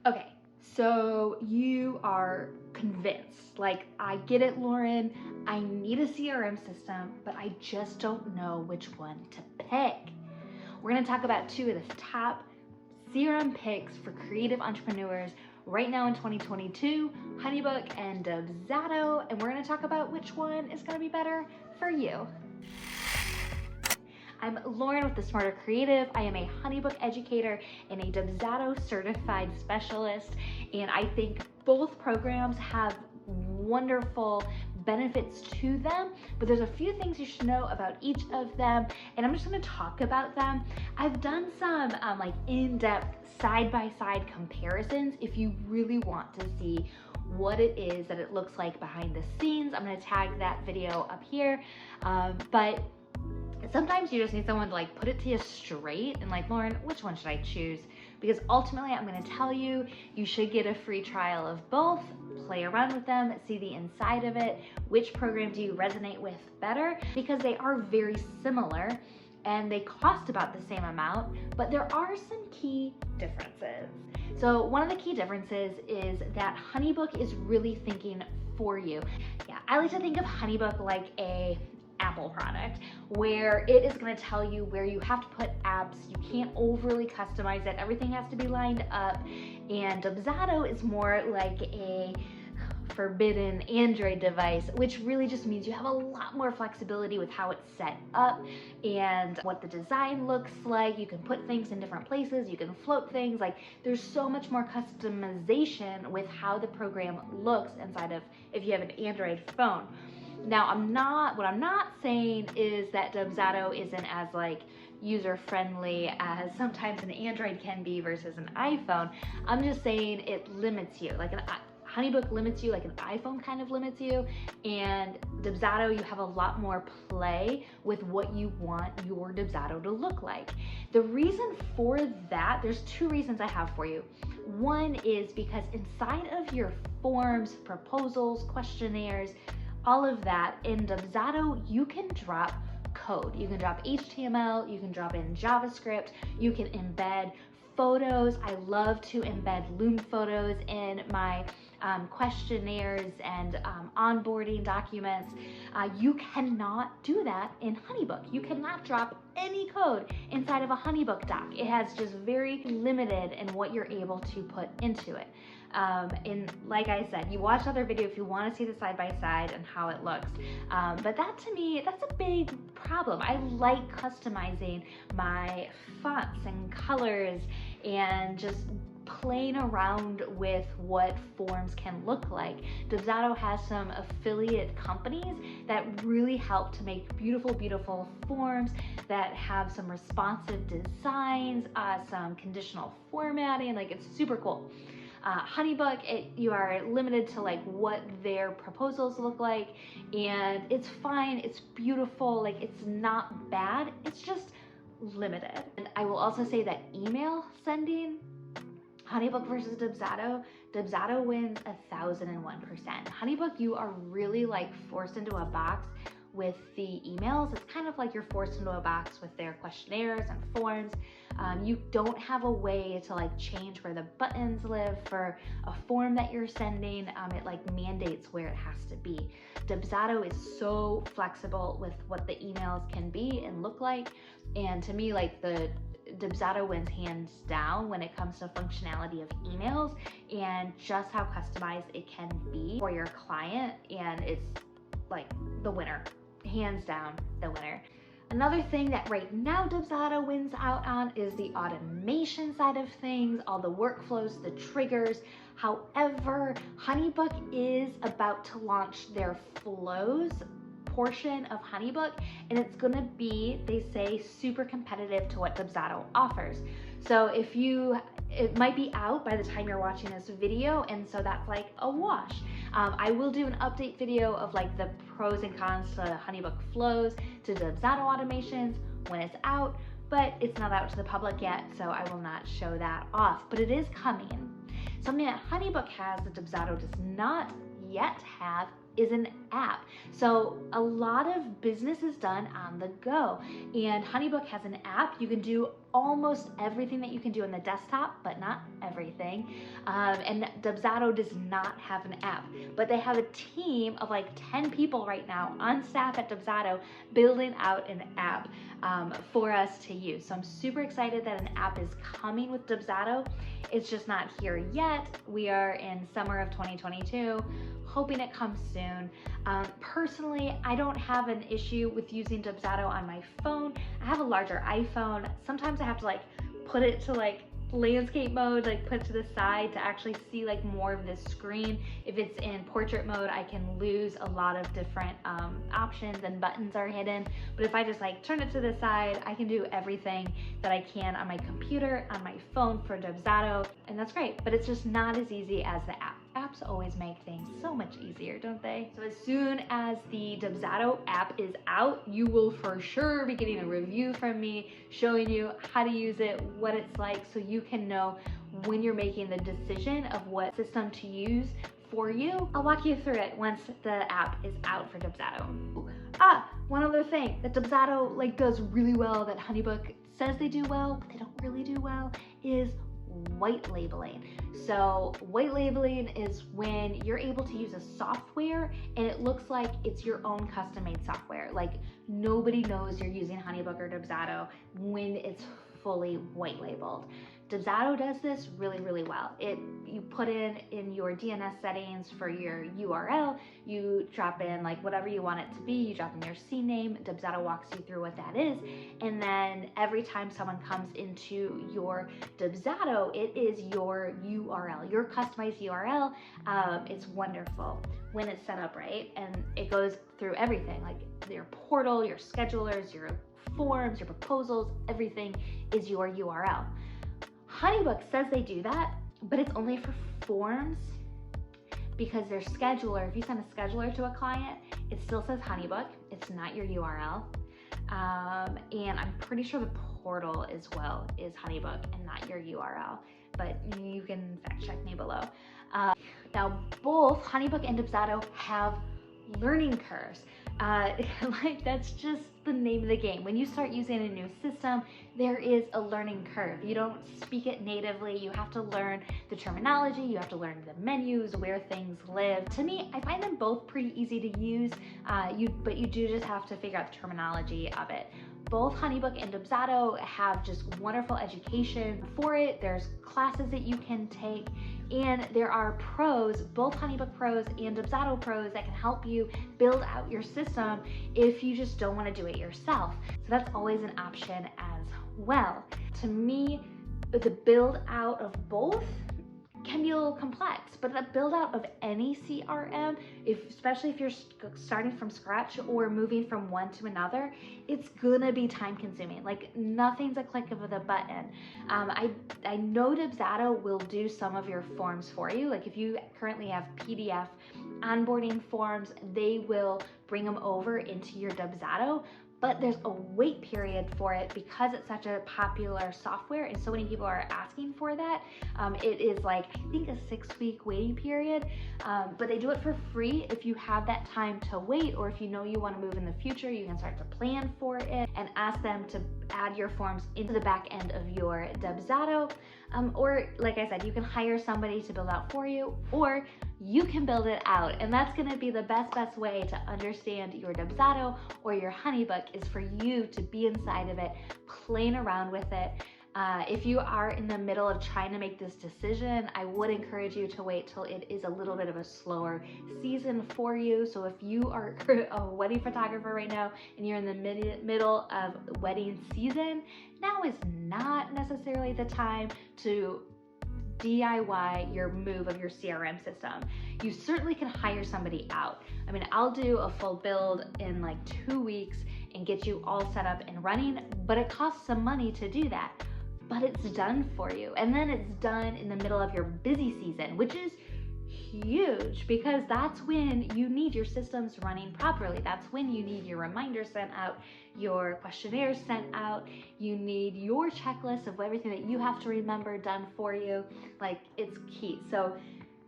Okay, so you are convinced, like, I get it, Lauren, I need a CRM system, but I just don't know which one to pick. We're gonna talk about two of the top CRM picks for creative entrepreneurs right now in 2022, Honeybook and Dubsado, and we're gonna talk about which one is gonna be better for you. I'm Lauren with The Smarter Creative. I am a Honeybook educator and a Dubsado certified specialist, and I think both programs have wonderful benefits to them, but there's a few things you should know about each of them, and I'm just going to talk about them. I've done some like in-depth side-by-side comparisons if you really want to see what it is that it looks like behind the scenes. I'm going to tag that video up here, but sometimes you just need someone to like put it to you straight and like, Lauren, which one should I choose? Because ultimately I'm going to tell you, you should get a free trial of both, play around with them, see the inside of it, which program do you resonate with better, because they are very similar and they cost about the same amount, but there are some key differences. So one of the key differences is that Honeybook is really thinking for you. Yeah, I like to think of Honeybook like a Apple product where it is going to tell you where you have to put apps. You can't overly customize it. Everything has to be lined up. And Dubsado is more like a forbidden Android device, which really just means you have a lot more flexibility with how it's set up and what the design looks like. You can put things in different places, you can float things, like there's so much more customization with how the program looks inside of if you have an Android phone. Now, what I'm not saying is that Dubsado isn't as like user-friendly as sometimes an Android can be versus an iPhone. I'm just saying it limits you. Like Honeybook limits you like an iPhone kind of limits you, and Dubsado, you have a lot more play with what you want your Dubsado to look like. The reason for that, there's two reasons I have for you. One is because inside of your forms, proposals, questionnaires, all of that, in Dubsado, you can drop code. You can drop HTML, you can drop in JavaScript, you can embed photos. I love to embed Loom photos in my questionnaires and onboarding documents. You cannot do that in Honeybook. You cannot drop any code inside of a Honeybook doc. It has just very limited in what you're able to put into it. And like I said, you watch other video if you want to see the side-by-side and how it looks. But that to me, that's a big problem. I like customizing my fonts and colors and just playing around with what forms can look like. Dubsado has some affiliate companies that really help to make beautiful, beautiful forms that have some responsive designs, some conditional formatting, like it's super cool. Honeybook, you are limited to like what their proposals look like, and it's fine, it's beautiful, like it's not bad, it's just limited. And I will also say that email sending, Honeybook versus Dubsado, Dubsado wins 1001%. Honeybook, you are really like forced into a box with the emails. It's kind of like you're forced into a box with their questionnaires and forms. You don't have a way to like change where the buttons live for a form that you're sending. It like mandates where it has to be. Dubsado is so flexible with what the emails can be and look like. And to me, like the Dubsado wins hands down when it comes to functionality of emails and just how customized it can be for your client. And it's like the winner, hands down the winner. Another thing that right now Dubsado wins out on is the automation side of things, all the workflows, the triggers. However, Honeybook is about to launch their flows portion of Honeybook, and it's gonna be, they say, super competitive to what Dubsado offers. So it might be out by the time you're watching this video, and so that's like a wash. I will do an update video of like the pros and cons to Honeybook flows, to Dubsado automations when it's out, but it's not out to the public yet, so I will not show that off, but it is coming. Something that Honeybook has that Dubsado does not yet have is an app. So a lot of business is done on the go, and Honeybook has an app. You can do almost everything that you can do on the desktop, but not everything. And Dubsado does not have an app, but they have a team of like 10 people right now on staff at Dubsado building out an app for us to use. So I'm super excited that an app is coming with Dubsado. It's just not here yet. We are in summer of 2022, hoping it comes soon. Personally, I don't have an issue with using Dubsado on my phone. I have a larger iPhone. Sometimes I have to like put it to like landscape mode, like put it to the side to actually see like more of the screen. If it's in portrait mode, I can lose a lot of different options and buttons are hidden. But if I just like turn it to the side, I can do everything that I can on my computer, on my phone for Dubsado, and that's great. But it's just not as easy as the app. Apps always make things so much easier, don't they? So as soon as the Dubsado app is out, you will for sure be getting a review from me showing you how to use it, what it's like, so you can know when you're making the decision of what system to use for you. I'll walk you through it once the app is out for Dubsado. One other thing that Dubsado like does really well, that Honeybook says they do well, but they don't really do well, is white labeling. So white labeling is when you're able to use a software and it looks like it's your own custom-made software. Like nobody knows you're using Honeybook or Dubsado when it's fully white labeled. Dubsado does this really, really well. You put in your DNS settings for your URL, you drop in like whatever you want it to be, you drop in your CNAME, Dubsado walks you through what that is, and then every time someone comes into your Dubsado, it is your URL, your customized URL. It's wonderful when it's set up right, and it goes through everything, like your portal, your schedulers, your forms, your proposals, everything is your URL. Honeybook says they do that, but it's only for forms because their scheduler, if you send a scheduler to a client, it still says Honeybook. It's not your URL. And I'm pretty sure the portal as well is Honeybook and not your URL, but you can fact check me below. Now, both Honeybook and Dubsado have learning curves. Like that's just the name of the game. When you start using a new system, there is a learning curve. You don't speak it natively. You have to learn the terminology. You have to learn the menus, where things live. To me, I find them both pretty easy to use, but you do just have to figure out the terminology of it. Both Honeybook and Dubsado have just wonderful education for it. There's classes that you can take, and there are pros, both Honeybook pros and Dubsado pros, that can help you build out your system if you just don't want to do it yourself. So that's always an option as well. To me, the build out of both can be a little complex, but the build out of any CRM, especially if you're starting from scratch or moving from one to another, it's gonna be time consuming. Like nothing's a click of the button. I know Dubsado will do some of your forms for you. Like if you currently have PDF onboarding forms, they will bring them over into your Dubsado. But there's a wait period for it because it's such a popular software and so many people are asking for that. It is like, I think, a 6-week waiting period, but they do it for free if you have that time to wait, or if you know you want to move in the future, you can start to plan for it and ask them to add your forms into the back end of your Dubsado. Or like I said, you can hire somebody to build out for you, or you can build it out. And that's gonna be the best way to understand your Dubsado or your Honeybook, is for you to be inside of it, playing around with it. If you are in the middle of trying to make this decision, I would encourage you to wait till it is a little bit of a slower season for you. So if you are a wedding photographer right now and you're in the middle of wedding season, now is not necessarily the time to DIY your move of your CRM system. You certainly can hire somebody out. I mean, I'll do a full build in like 2 weeks and get you all set up and running, but it costs some money to do that. But it's done for you. And then it's done in the middle of your busy season, which is huge because that's when you need your systems running properly. That's when you need your reminders sent out, your questionnaires sent out, you need your checklist of everything that you have to remember done for you. Like, it's key. So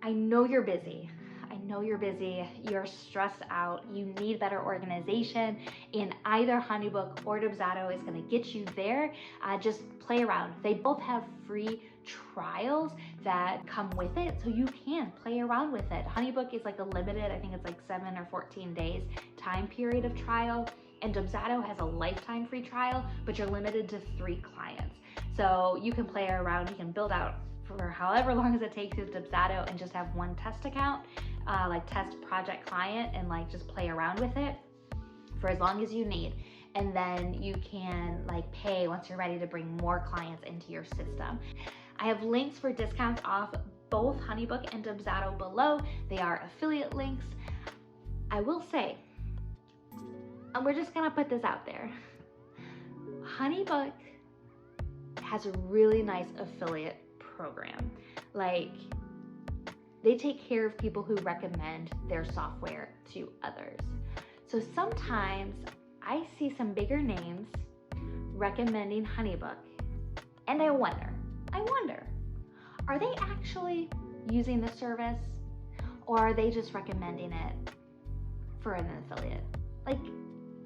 I know you're busy. I know you're busy, you're stressed out, you need better organization, and either Honeybook or Dubsado is going to get you there. Just play around. They both have free trials that come with it, so you can play around with it. Honeybook is like a limited, I think it's like 7 or 14 days time period of trial, and Dubsado has a lifetime free trial, but you're limited to 3 clients. So you can play around, you can build out for however long as it takes with Dubsado and just have one test account, like test project client, and like just play around with it for as long as you need. And then you can like pay once you're ready to bring more clients into your system. I have links for discounts off both Honeybook and Dubsado below. They are affiliate links. I will say, and we're just gonna put this out there, Honeybook has a really nice affiliate program. Like, they take care of people who recommend their software to others. So sometimes I see some bigger names recommending Honeybook, and I wonder, are they actually using the service, or are they just recommending it for an affiliate? Like,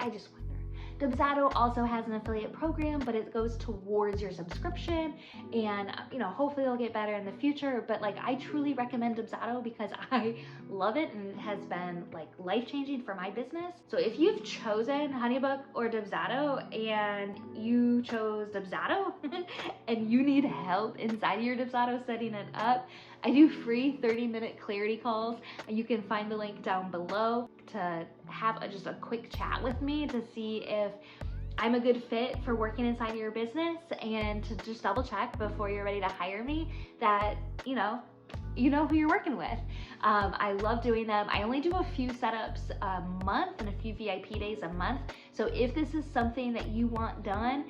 I just wonder. Dubsado also has an affiliate program, but it goes towards your subscription, and hopefully it'll get better in the future. But like, I truly recommend Dubsado because I love it, and it has been like life-changing for my business. So if you've chosen Honeybook or Dubsado and you chose Dubsado and you need help inside of your Dubsado setting it up, I do free 30-minute clarity calls. You can find the link down below to have just a quick chat with me to see if I'm a good fit for working inside of your business, and to just double check before you're ready to hire me that you know who you're working with. I love doing them. I only do a few setups a month and a few VIP days a month. So if this is something that you want done,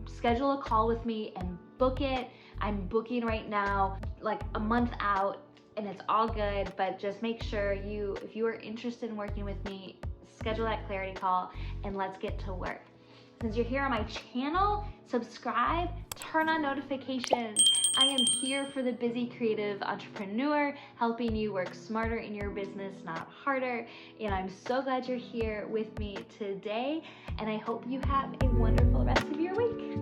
schedule a call with me and book it. I'm booking right now like a month out, and it's all good, but just make sure if you are interested in working with me, schedule that clarity call and let's get to work. Since you're here on my channel, subscribe, turn on notifications. I am here for the busy creative entrepreneur, helping you work smarter in your business, not harder. And I'm so glad you're here with me today, and I hope you have a wonderful rest of your week.